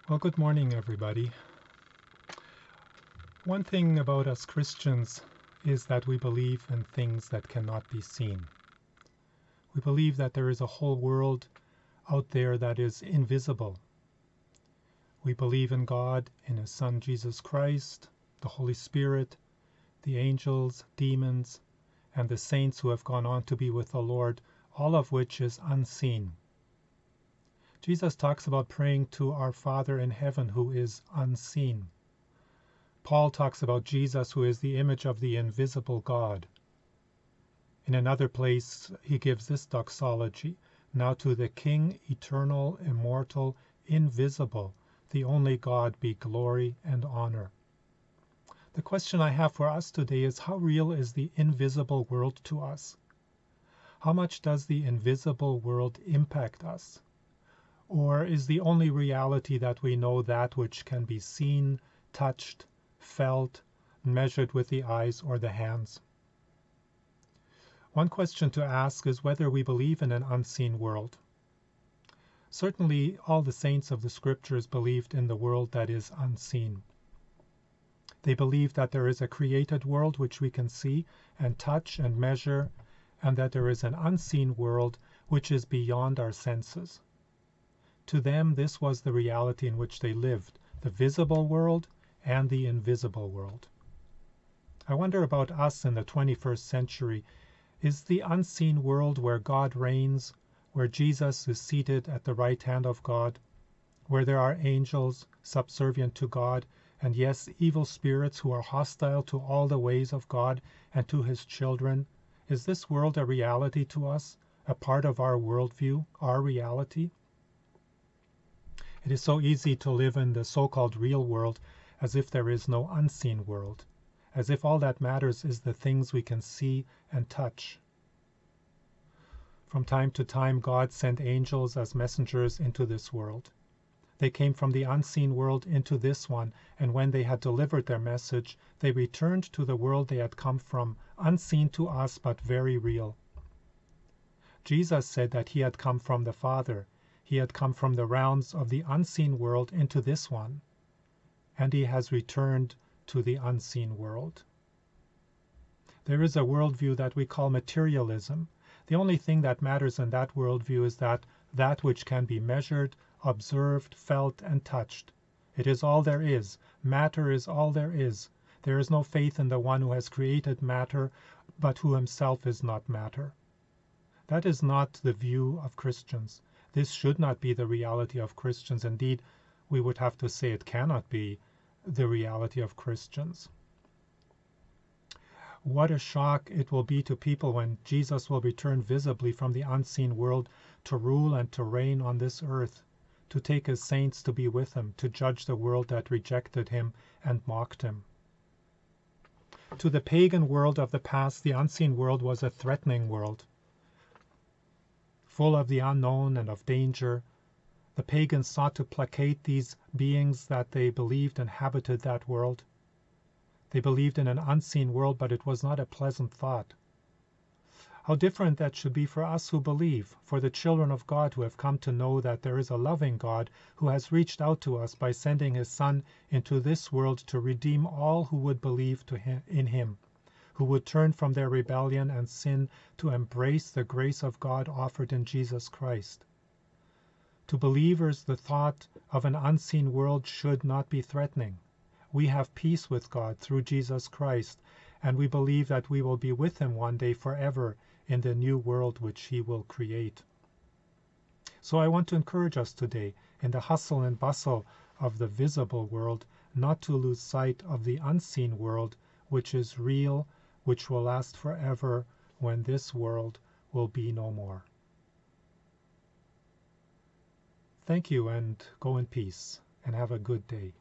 Well, good morning, everybody. One thing about us Christians is that we believe in things that cannot be seen. We believe that there is a whole world out there that is invisible. We believe in God, in His Son Jesus Christ, the Holy Spirit, the angels, demons, and the saints who have gone on to be with the Lord, all of which is unseen. Jesus talks about praying to our Father in heaven who is unseen. Paul talks about Jesus, who is the image of the invisible God. In another place, he gives this doxology: Now to the King, eternal, immortal, invisible, the only God, be glory and honor. The question I have for us today is, how real is the invisible world to us? How much does the invisible world impact us? Or is the only reality that we know that which can be seen, touched, felt, measured with the eyes or the hands? One question to ask is whether we believe in an unseen world. Certainly, all the saints of the Scriptures believed in the world that is unseen. They believed that there is a created world which we can see and touch and measure, and that there is an unseen world which is beyond our senses. To them, this was the reality in which they lived, the visible world and the invisible world. I wonder about us in the 21st century. Is the unseen world where God reigns, where Jesus is seated at the right hand of God, where there are angels subservient to God, and yes, evil spirits who are hostile to all the ways of God and to His children? Is this world a reality to us, a part of our worldview, our reality? It is so easy to live in the so-called real world as if there is no unseen world, as if all that matters is the things we can see and touch. From time to time, God sent angels as messengers into this world. They came from the unseen world into this one, and when they had delivered their message, they returned to the world they had come from, unseen to us but very real. Jesus said that He had come from the Father. He had come from the realms of the unseen world into this one, and He has returned to the unseen world. There is a worldview that we call materialism. The only thing that matters in that worldview is that which can be measured, observed, felt, and touched. It is all there is. Matter is all there is. There is no faith in the one who has created matter, but who himself is not matter. That is not the view of Christians. This should not be the reality of Christians. Indeed, we would have to say it cannot be the reality of Christians. What a shock it will be to people when Jesus will return visibly from the unseen world to rule and to reign on this earth, to take His saints to be with Him, to judge the world that rejected Him and mocked Him. To the pagan world of the past, the unseen world was a threatening world, full of the unknown and of danger. The pagans sought to placate these beings that they believed inhabited that world. They believed in an unseen world, but it was not a pleasant thought. How different that should be for us who believe, for the children of God who have come to know that there is a loving God who has reached out to us by sending His Son into this world to redeem all who would believe in Him, who would turn from their rebellion and sin to embrace the grace of God offered in Jesus Christ. To believers, the thought of an unseen world should not be threatening. We have peace with God through Jesus Christ, and we believe that we will be with Him one day forever in the new world which He will create. So I want to encourage us today, in the hustle and bustle of the visible world, not to lose sight of the unseen world, which is real, which will last forever when this world will be no more. Thank you, and go in peace, and have a good day.